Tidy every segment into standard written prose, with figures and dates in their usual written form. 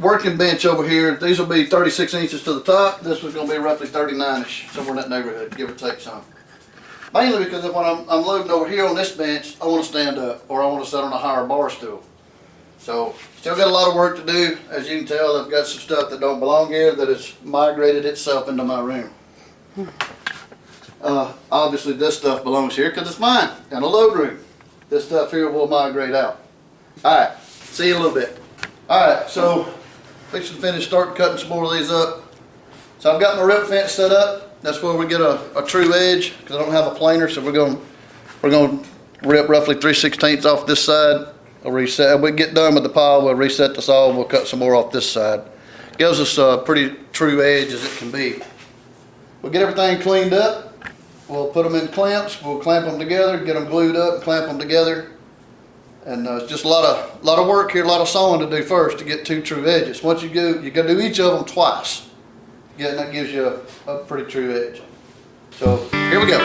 working bench over here. These will be 36 inches to the top. This one's gonna be roughly 39-ish, somewhere in that neighborhood, give or take some. Mainly because when I'm loading over here on this bench, I want to stand up, or I want to sit on a higher bar stool. So, still got a lot of work to do. As you can tell, I've got some stuff that don't belong here that has migrated itself into my room. Obviously this stuff belongs here because it's mine, and a load room. This stuff here will migrate out. Alright, see you in a little bit. Alright, so, fixing to finish starting cutting some more of these up. So I've got my rip fence set up. That's where we get a true edge, because I don't have a planer, so we're going to rip roughly 3/16 off this side. I'll reset. If we get done with the pile, we'll reset the saw, we'll cut some more off this side. Gives us a pretty true edge as it can be. We'll get everything cleaned up. We'll put them in clamps. We'll clamp them together, get them glued up, and clamp them together. And it's just a lot of work here, a lot of sawing to do first to get 2 true edges. Once you go, you got to do each of them twice. Yeah, and that gives you a pretty true edge. So here we go.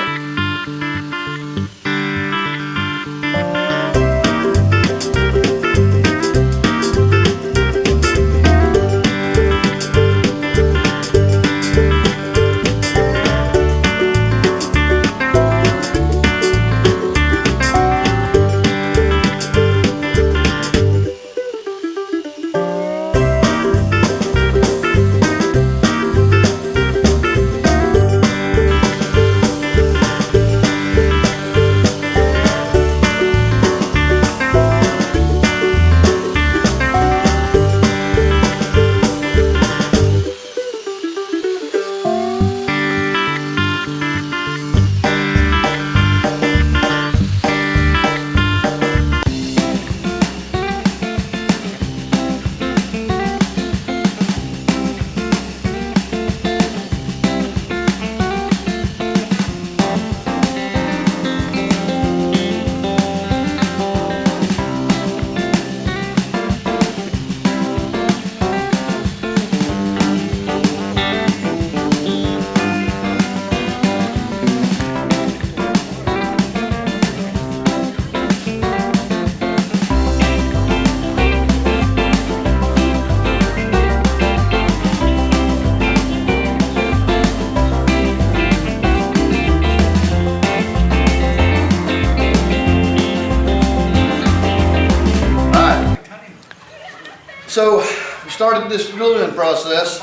So we started this gluing process,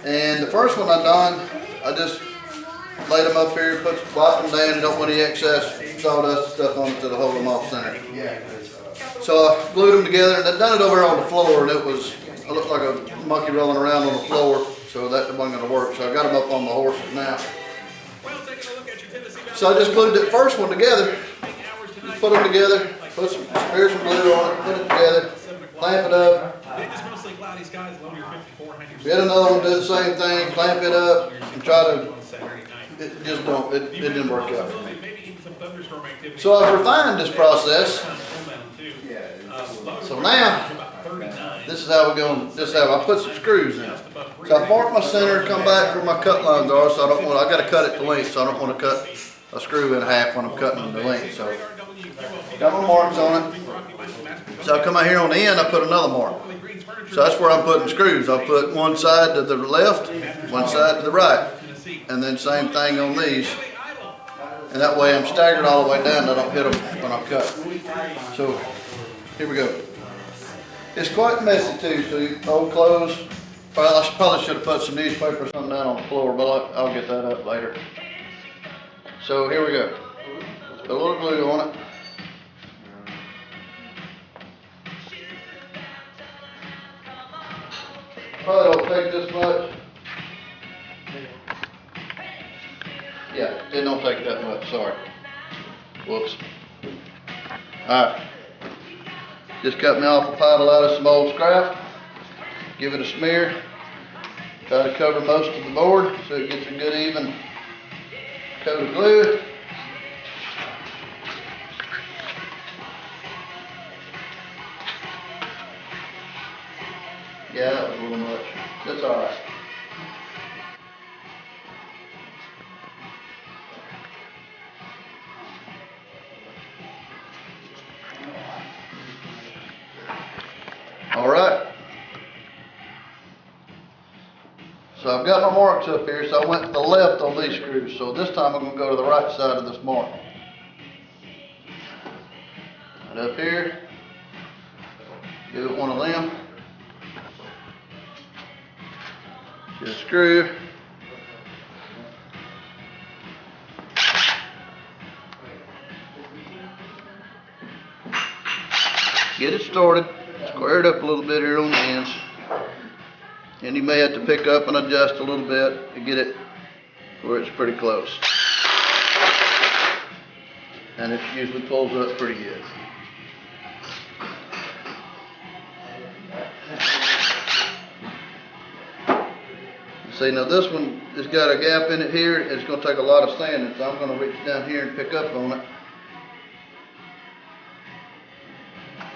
and the first one I done, I just laid them up here, wipe them down, and don't want any excess sawdust stuff on it to hold them off center. So I glued them together, and I done it over on the floor, and I looked like a monkey rolling around on the floor, so that wasn't gonna work. So I got them up on my horses now. So I just glued the first one together, put them together, put some spears some glue on it, put it together. Clamp it up. Get another one, do the same thing, clamp it up, and try to, it didn't work out for me. So I've refined this process. So now, this is how I put some screws in. So I mark my center, come back where my cut lines are, so I gotta cut it to length, so I don't want to cut a screw in half when I'm cutting the length. So, got my marks on it. So I come out here on the end, I put another mark. So that's where I'm putting screws. I'll put one side to the left, one side to the right. And then same thing on these. And that way I'm staggered all the way down, I don't hit them when I cut. So, here we go. It's quite messy too, so old clothes. I probably should have put some newspaper or something down on the floor, but I'll get that up later. So here we go. Put a little glue on it. Probably don't take this much. Yeah, it don't take that much, sorry. Whoops. Alright. Just cut me off a paddle out of some old scrap. Give it a smear. Try to cover most of the board so it gets a good even coat of glue. Yeah, that was a little much. That's all right. All right. So I've got my marks up here, so I went to the left on these screws. So this time I'm gonna go to the right side of this mark. And up here, give it one of them. Just screw. Get it started. Square it up a little bit here on the ends. And you may have to pick up and adjust a little bit to get it where it's pretty close. And it usually pulls up pretty good. See, now this one has got a gap in it here. It's going to take a lot of sanding, so I'm going to reach down here and pick up on it.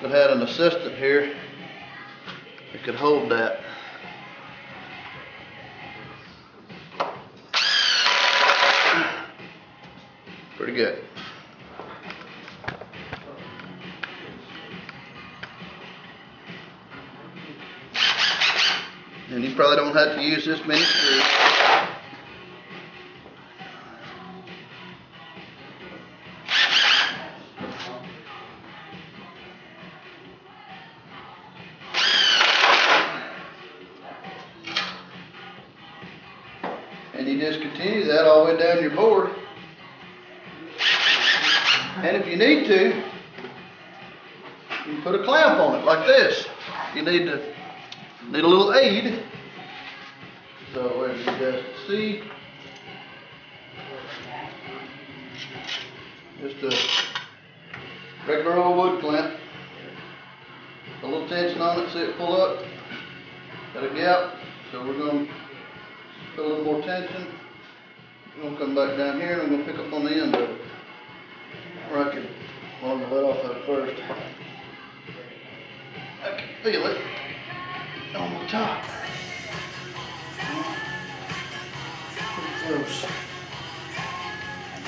If I had an assistant here, it could hold that. Pretty good. And you probably don't have to use this many screws. And you just continue that all the way down your board. And if you need to, you can put a clamp on it like this. You need a little aid. So as you guys can see, just a regular old wood clamp. A little tension on it, see it pull up. Got a gap, so we're going to put a little more tension. We're going to come back down here and I'm going to pick up on the end of it. Where I can, well, I'm going to let off that first. I can feel it on the top. Pretty close.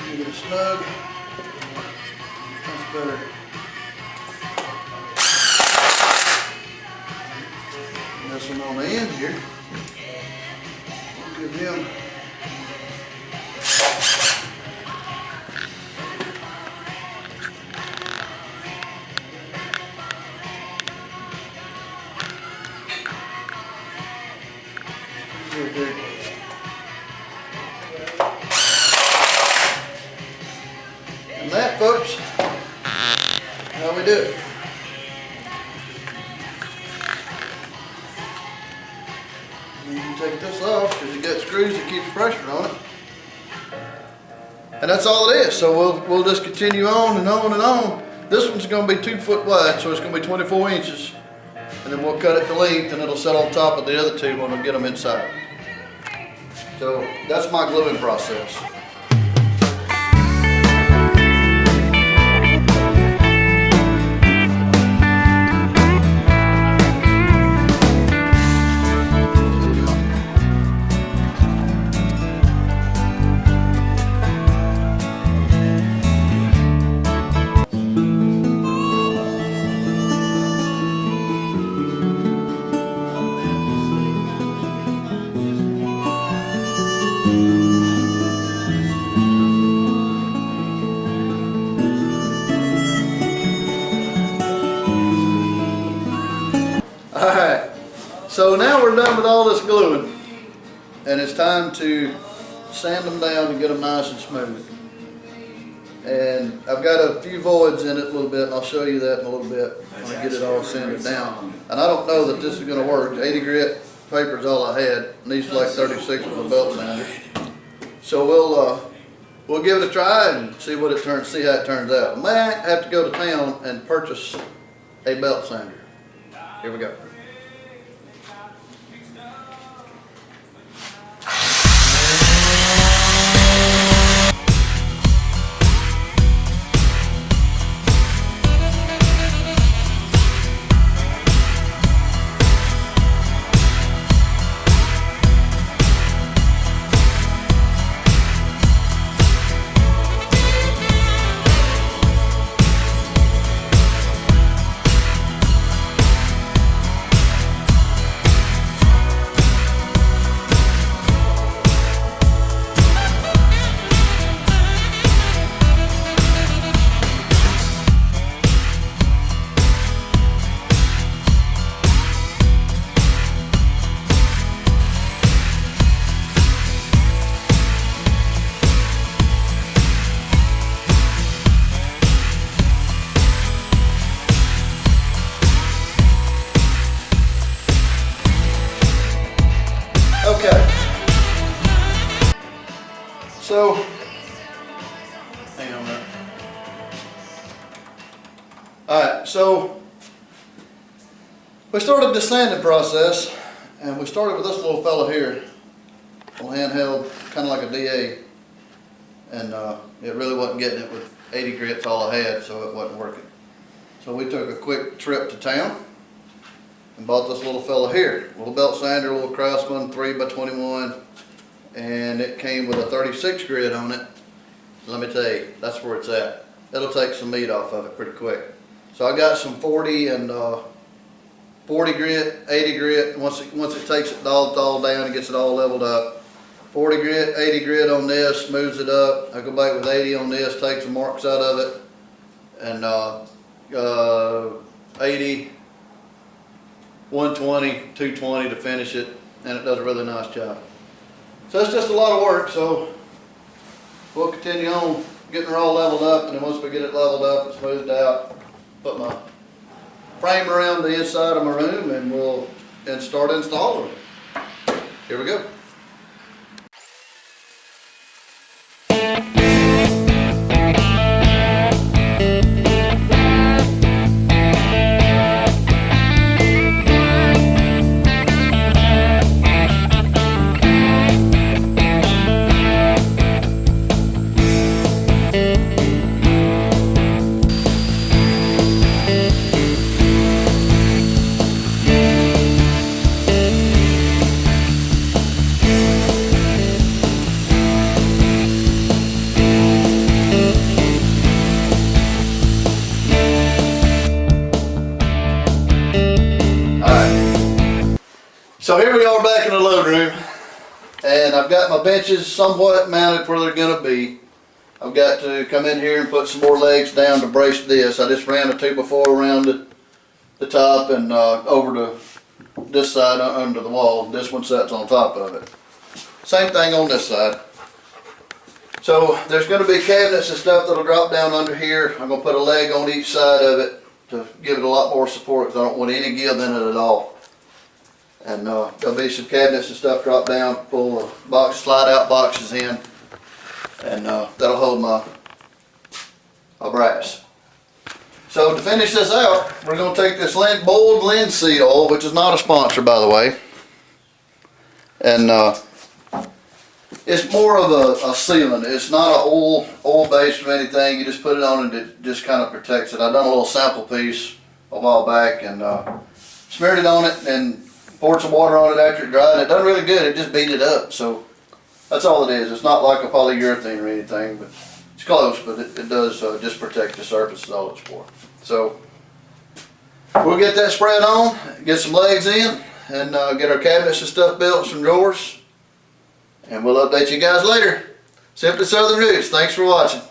Get it snug. That's better. And this one on the end here. We'll give him and that, folks, how we do it. And you can take this off because you got screws that keeps pressure on it. And that's all it is. So we'll just continue on and on and on. This one's going to be 2 foot wide, so it's going to be 24 inches. And then we'll cut it to length and it'll set on top of the other two when we get them inside. So that's my gluing process. Alright, so now we're done with all this gluing and it's time to sand them down and get them nice and smooth. And I've got a few voids in it a little bit and I'll show you that in a little bit when I get it all sanded down. And I don't know that this is going to work. 80 grit paper is all I had and these are like 36 with a belt sander. So we'll give it a try and see how it turns out. I might have to go to town and purchase a belt sander. Here we go. So, hang on there. Alright, so we started the sanding process, and we started with this little fella here, a handheld, kind of like a DA, and it really wasn't getting it with 80 grits all I had, so it wasn't working. So we took a quick trip to town and bought this little fella here, little belt sander, little Craftsman 3x21, and it came with a 36 grit on it. Let me tell you, that's where it's at. It'll take some meat off of it pretty quick. So I got some 40 and 40 grit, 80 grit. Once it takes it all down and gets it all leveled up, 40 grit, 80 grit on this, moves it up. I go back with 80 on this, take some marks out of it, and 80, 120, 220 to finish it, and it does a really nice job. So it's just a lot of work, so we'll continue on getting her all leveled up, and then once we get it leveled up and smoothed out, put my frame around the inside of my room, and we'll start installing it. Here we go. So here we are back in the load room, and I've got my benches somewhat mounted where they're going to be. I've got to come in here and put some more legs down to brace this. I just ran a 2x4 around the top and over to this side under the wall. This one sits on top of it. Same thing on this side. So there's going to be cabinets and stuff that'll drop down under here. I'm going to put a leg on each side of it to give it a lot more support because I don't want any give in it at all. And there'll be some cabinets and stuff drop down, pull the box, slide out boxes in, and that'll hold my brass. So to finish this out, we're going to take this boiled linseed oil, which is not a sponsor by the way, and it's more of a sealant. It's not an oil based or anything. You just put it on and it just kind of protects it. I done a little sample piece a while back and smeared it on it and poured some water on it after it dried. It done really good. It just beat it up. So that's all it is. It's not like a polyurethane or anything, but it's close. But it does just protect the surface. Is all it's for. So we'll get that spread on, get some legs in, and get our cabinets and stuff built, some drawers, and we'll update you guys later. Simply Southern Roots. Thanks for watching.